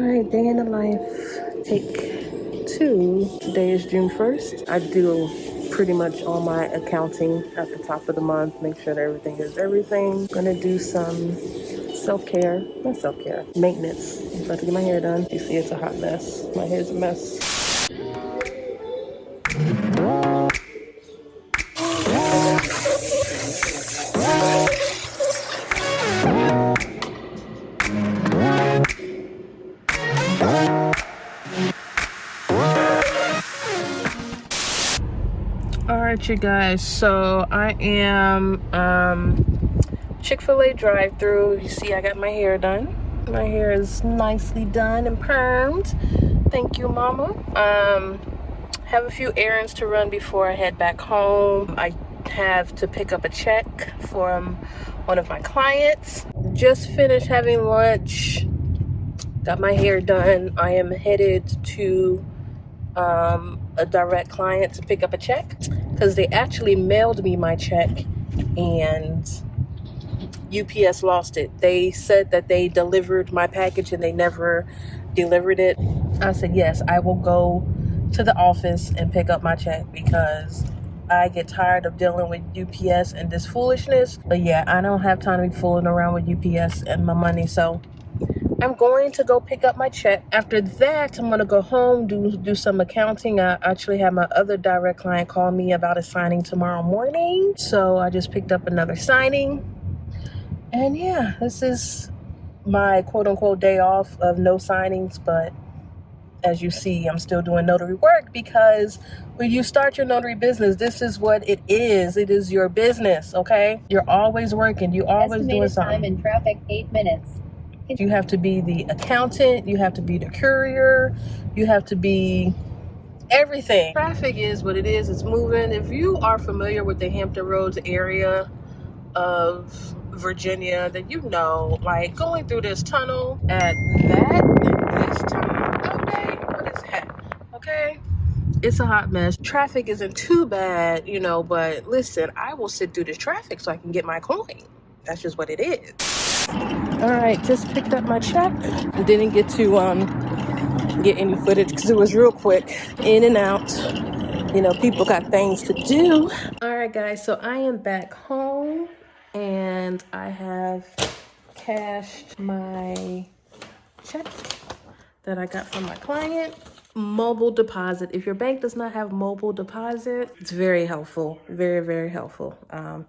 Alright, day in the life, take 2. Today is June 1st. I do pretty much all my accounting at the top of the month, make sure that everything is everything. Gonna do some self-care, not self-care, maintenance. I'm about to get my hair done. You see it's a hot mess. My hair's a mess. Alright, you guys, so I am Chick-fil-A drive-thru. You see I got my hair done. My hair is nicely done and permed. Thank you, mama. Have a few errands to run before I head back home. I have to pick up a check from one of my clients. Just finished having lunch. Got my hair done. I am headed to a direct client to pick up a check because they actually mailed me my check and UPS lost it. They said that they delivered my package and they never delivered it. I said, yes, I will go to the office and pick up my check because I get tired of dealing with UPS and this foolishness. But yeah, I don't have time to be fooling around with UPS and my money, so I'm going to go pick up my check. After that, I'm going to go home, do some accounting. I actually have my other direct client call me about a signing tomorrow morning. So I just picked up another signing. And yeah, this is my quote-unquote day off of no signings. But as you see, I'm still doing notary work because when you start your notary business, this is what it is. It is your business, okay? You're always working. You always doing something. Time in traffic, 8 minutes. You have to be the accountant, you have to be the courier, you have to be everything. Traffic is what it is, it's moving. If you are familiar with the Hampton Roads area of Virginia, then you know, like going through this tunnel at this time of day, what is that? Okay? It's a hot mess. Traffic isn't too bad, you know, but listen, I will sit through this traffic so I can get my coin. That's just what it is. All right, just picked up my check. Didn't get to get any footage because it was real quick, in and out. You know, people got things to do. All right, guys, so I am back home and I have cashed my check that I got from my client. Mobile deposit. If your bank does not have mobile deposit, it's very helpful, very, very helpful. And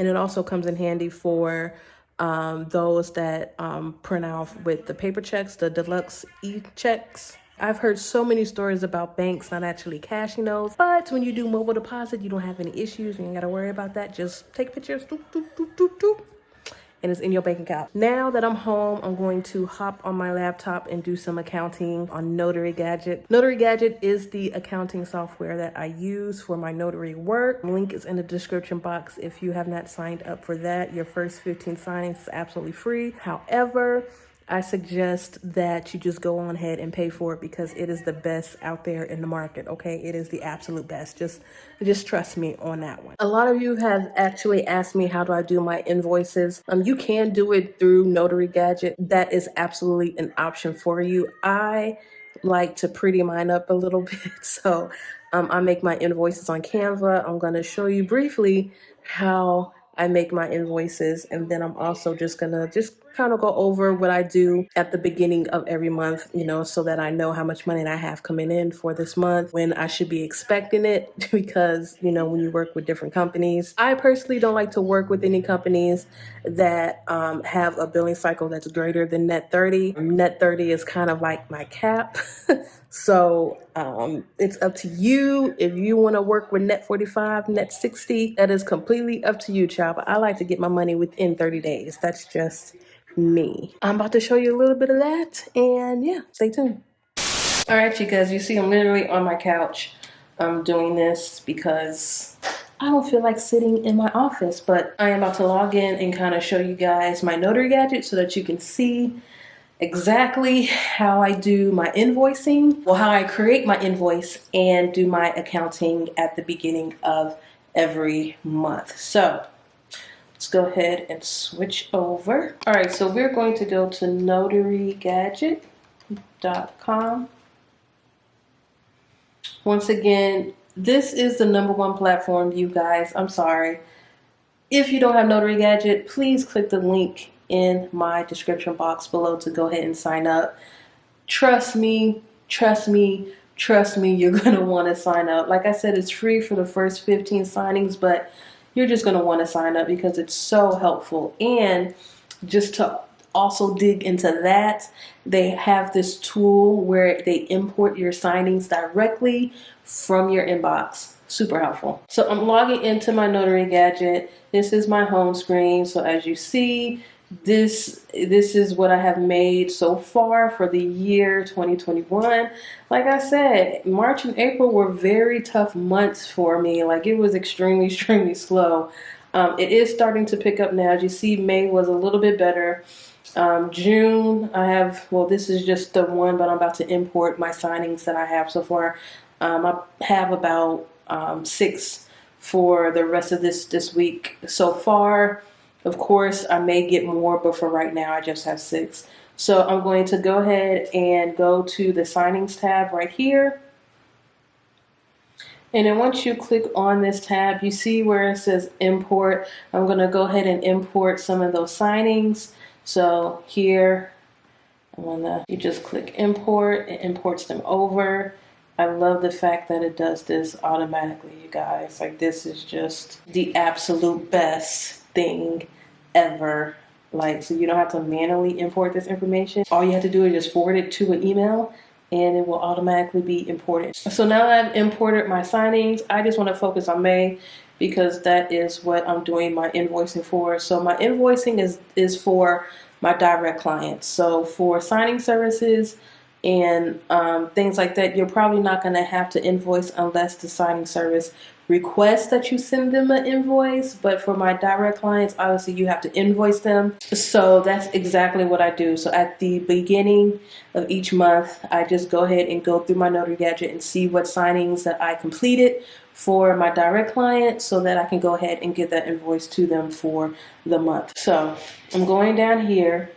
it also comes in handy for those that print out with the paper checks, the deluxe e-checks. I've heard so many stories about banks not actually cashing those, but when you do mobile deposit, you don't have any issues. You ain't got to worry about that. Just take pictures, doop, doop, doop, doop, doop, and it's in your bank account. Now that I'm home, I'm going to hop on my laptop and do some accounting on Notary Gadget. Notary Gadget is the accounting software that I use for my notary work. Link is in the description box if you have not signed up for that. Your first 15 signings is absolutely free. However, I suggest that you just go on ahead and pay for it because it is the best out there in the market, okay? It is the absolute best. Just trust me on that one. A lot of you have actually asked me, how do I do my invoices? You can do it through Notary Gadget. That is absolutely an option for you. I like to pretty mine up a little bit, so I make my invoices on Canva. I'm going to show you briefly how I make my invoices, and then I'm also just gonna kind of go over what I do at the beginning of every month, you know, so that I know how much money I have coming in for this month, when I should be expecting it, because, you know, when you work with different companies, I personally don't like to work with any companies that have a billing cycle that's greater than net 30. Net 30 is kind of like my cap. So it's up to you. If you want to work with net 45, net 60, that is completely up to you, child. But I like to get my money within 30 days. That's just me. I'm about to show you a little bit of that. And yeah, stay tuned. All right, you guys, you see I'm literally on my couch. I'm doing this because I don't feel like sitting in my office. But I am about to log in and kind of show you guys my Notary Gadget so that you can see exactly how I do my invoicing, well, how I create my invoice and do my accounting at the beginning of every month. So let's go ahead and switch over. All right, so we're going to go to Notary Gadget. KREW.com. Once again, this is the #1 platform, you guys. I'm sorry. If you don't have Notary Gadget, please click the link in my description box below to go ahead and sign up. Trust me, trust me, trust me, you're going to want to sign up. Like I said, it's free for the first 15 signings, but you're just going to want to sign up because it's so helpful. And just to also dig into that, they have this tool where they import your signings directly from your inbox. Super helpful. So I'm logging into my Notary Gadget. This is my home screen. So as you see, this is what I have made so far for the year 2021. Like I said, March and April were very tough months for me. Like, it was extremely slow. It is starting to pick up now. As you see, May was a little bit better. June, I have, well, this is just the one, but I'm about to import my signings that I have so far. I have about 6 for the rest of this week so far. Of course, I may get more, but for right now, I just have 6. So I'm going to go ahead and go to the signings tab right here. And then once you click on this tab, you see where it says import. I'm going to go ahead and import some of those signings. So here, you just click import. It imports them over. I love the fact that it does this automatically, you guys. Like, this is just the absolute best thing ever. Like, so you don't have to manually import this information. All you have to do is just forward it to an email and it will automatically be imported. So now that I've imported my signings, I just want to focus on May because that is what I'm doing my invoicing for. So my invoicing is for my direct clients. So for signing services and things like that, you're probably not going to have to invoice unless the signing service requests that you send them an invoice. But for my direct clients, obviously you have to invoice them. So that's exactly what I do. So at the beginning of each month, I just go ahead and go through my Notary Gadget and see what signings that I completed for my direct clients so that I can go ahead and get that invoice to them for the month. So I'm going down here.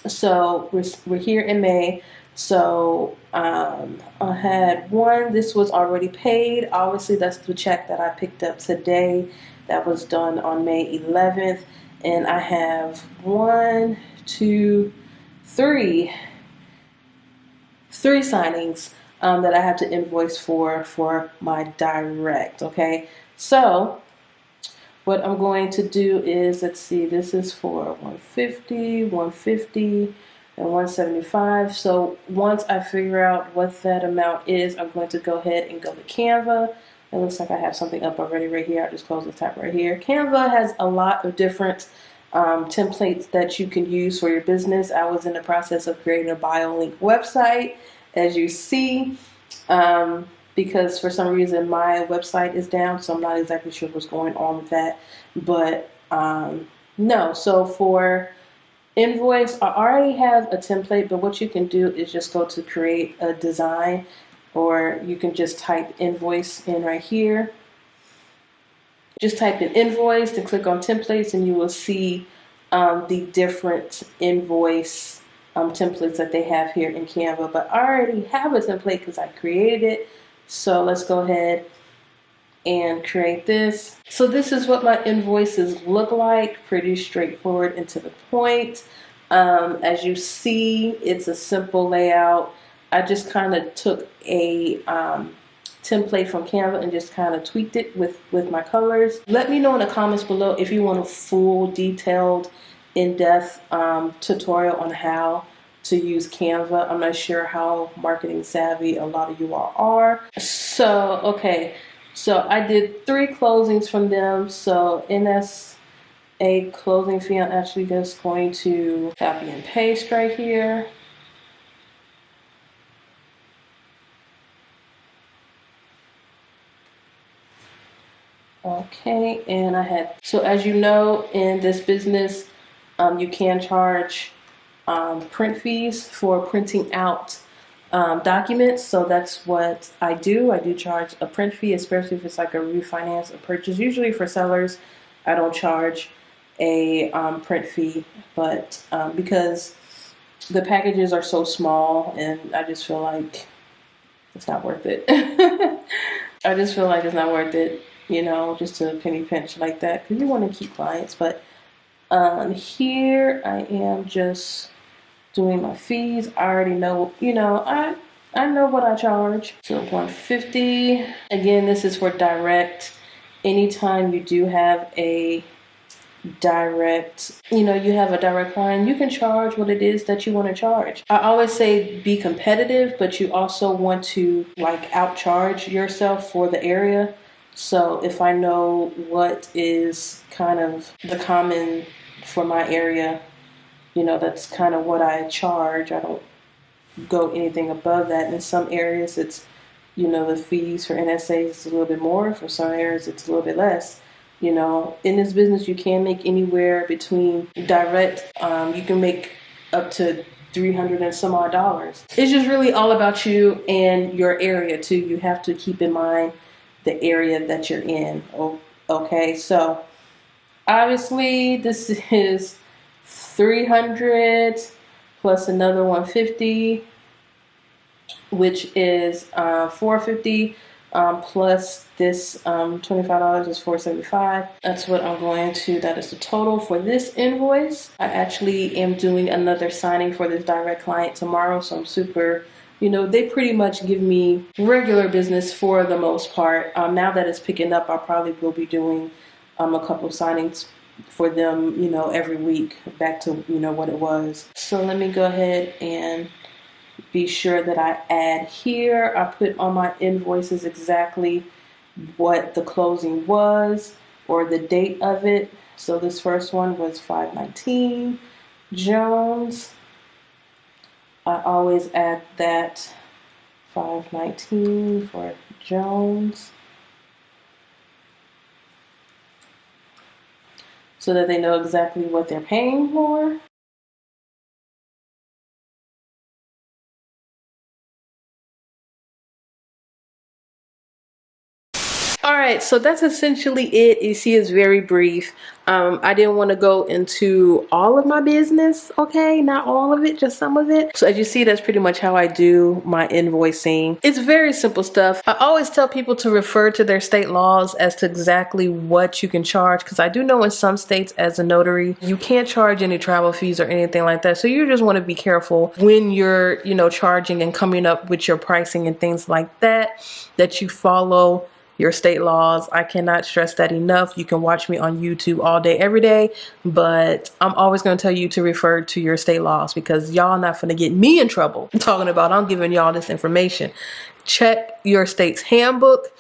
So we're here in May. So I had one, this was already paid. Obviously, that's the check that I picked up today. That was done on May 11th. And I have 1, 2, 3 signings that I have to invoice for my direct. Okay, so what I'm going to do is, let's see, this is for 150, 150, and 175. So once I figure out what that amount is, I'm going to go ahead and go to Canva. It looks like I have something up already right here. I just close the tab right here. Canva has a lot of different templates that you can use for your business. I was in the process of creating a bio link website, as you see. Because for some reason my website is down, so I'm not exactly sure what's going on with that. But no, so for Invoice, I already have a template, but what you can do is just go to create a design, or you can just type Invoice in right here. Just type in Invoice and click on templates, and you will see the different invoice templates that they have here in Canva. But I already have a template because I created it. So let's go ahead and create this. So this is what my invoices look like. Pretty straightforward and to the point. As you see, it's a simple layout. I just kind of took a template from Canva and just kind of tweaked it with my colors. Let me know in the comments below if you want a full, detailed, in-depth tutorial on how to use Canva. I'm not sure how marketing savvy a lot of you all are. So, okay. So I did 3 closings from them. So that's a closing fee. I'm actually just going to copy and paste right here. Okay, and I had, so as you know, in this business, you can charge print fees for printing out documents. So that's what I do. I do charge a print fee, especially if it's like a refinance or purchase. Usually for sellers, I don't charge a print fee, but because the packages are so small, and I just feel like it's not worth it. I just feel like it's not worth it, you know, just to penny pinch like that, because you want to keep clients. But here I am just doing my fees. I already know, you know, I know what I charge. So $150. Again, this is for direct. Anytime you do have a direct, you know, you have a direct client, you can charge what it is that you want to charge. I always say be competitive, but you also want to like outcharge yourself for the area. So if I know what is kind of the common for my area, you know, that's kind of what I charge. I don't go anything above that. In some areas it's, you know, the fees for NSA is a little bit more. For some areas it's a little bit less. You know, in this business, you can make anywhere between direct, you can make up to $300 and some odd dollars. It's just really all about you and your area too. You have to keep in mind the area that you're in. Okay, so obviously this is 300 plus another 150, which is 450. Plus this $25 is $475. That's what I'm going to, that is the total for this invoice. I actually am doing another signing for this direct client tomorrow, so I'm super, you know, they pretty much give me regular business for the most part. Now that it's picking up, I probably will be doing a couple of signings for them, you know, every week back to, you know, what it was. So let me go ahead and be sure that I add here. I put on my invoices exactly what the closing was or the date of it. So this first one was 5/19 Jones. I always add that 5/19 for Jones so that they know exactly what they're paying for. All right, so that's essentially it. You see, it's very brief. I didn't want to go into all of my business, okay? Not all of it, just some of it. So as you see, that's pretty much how I do my invoicing. It's very simple stuff. I always tell people to refer to their state laws as to exactly what you can charge, because I do know in some states as a notary, you can't charge any travel fees or anything like that. So you just want to be careful when you're, you know, charging and coming up with your pricing and things like that, that you follow your state laws. I cannot stress that enough. You can watch me on YouTube all day, every day, but I'm always going to tell you to refer to your state laws, because y'all not going to get me in trouble talking about I'm giving y'all this information. Check your state's handbook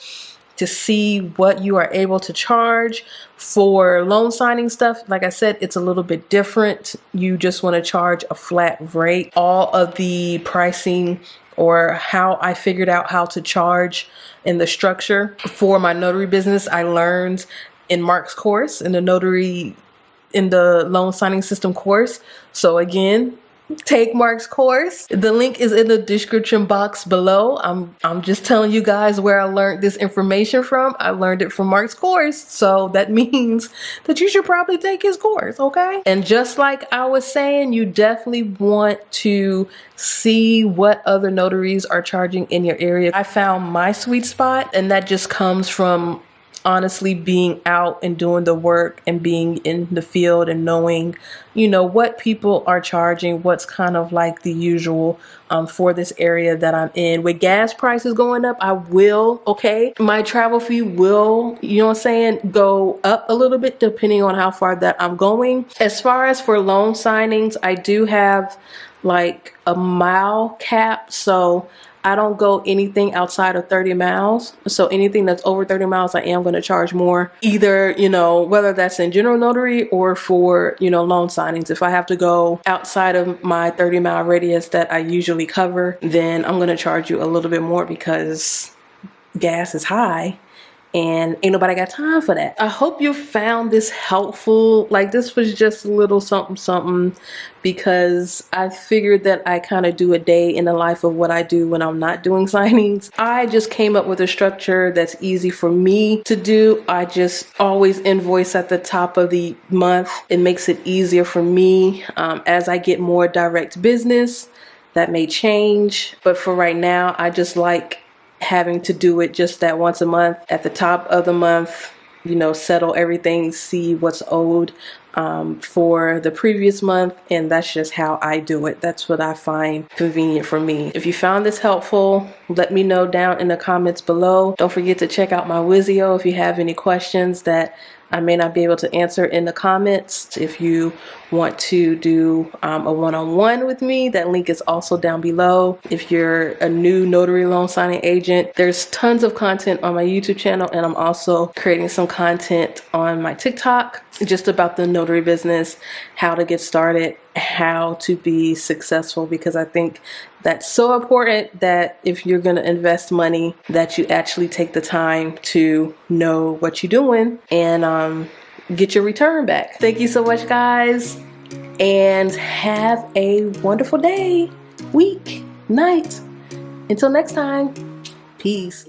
to see what you are able to charge for loan signing stuff. Like I said, it's a little bit different. You just want to charge a flat rate. All of the pricing or how I figured out how to charge in the structure for my notary business, I learned in Mark's course, in the loan signing system course. So again, take Mark's course. The link is in the description box below. I'm just telling you guys where I learned this information from. I learned it from Mark's course. So that means that you should probably take his course, okay? And just like I was saying, you definitely want to see what other notaries are charging in your area. I found my sweet spot, and that just comes from honestly being out and doing the work and being in the field and knowing, you know, what people are charging, what's kind of like the usual for this area that I'm in. With gas prices going up, my travel fee will, you know what I'm saying, go up a little bit depending on how far that I'm going. As far as for loan signings, I do have like a mile cap, so I don't go anything outside of 30 miles. So anything that's over 30 miles, I am going to charge more. Either, you know, whether that's in general notary or for, you know, loan signings. If I have to go outside of my 30-mile radius that I usually cover, then I'm going to charge you a little bit more because gas is high and ain't nobody got time for that. I hope you found this helpful. Like, this was just a little something because I figured that I kind of do a day in the life of what I do when I'm not doing signings. I just came up with a structure that's easy for me to do. I just always invoice at the top of the month. It makes it easier for me. As I get more direct business, that may change, but for right now, I just like having to do it just that once a month at the top of the month, you know, settle everything, see what's owed for the previous month, and that's just how I do it. That's what I find convenient for me. If you found this helpful, let me know down in the comments below. Don't forget to check out my Wizio if you have any questions that I may not be able to answer in the comments. If you want to do a one-on-one with me, that link is also down below. If you're a new notary loan signing agent, there's tons of content on my YouTube channel, and I'm also creating some content on my TikTok just about the notary business, how to get started, how to be successful, because I think that's so important that if you're going to invest money, that you actually take the time to know what you're doing and get your return back. Thank you so much, guys, and have a wonderful day, week, night. Until next time, peace.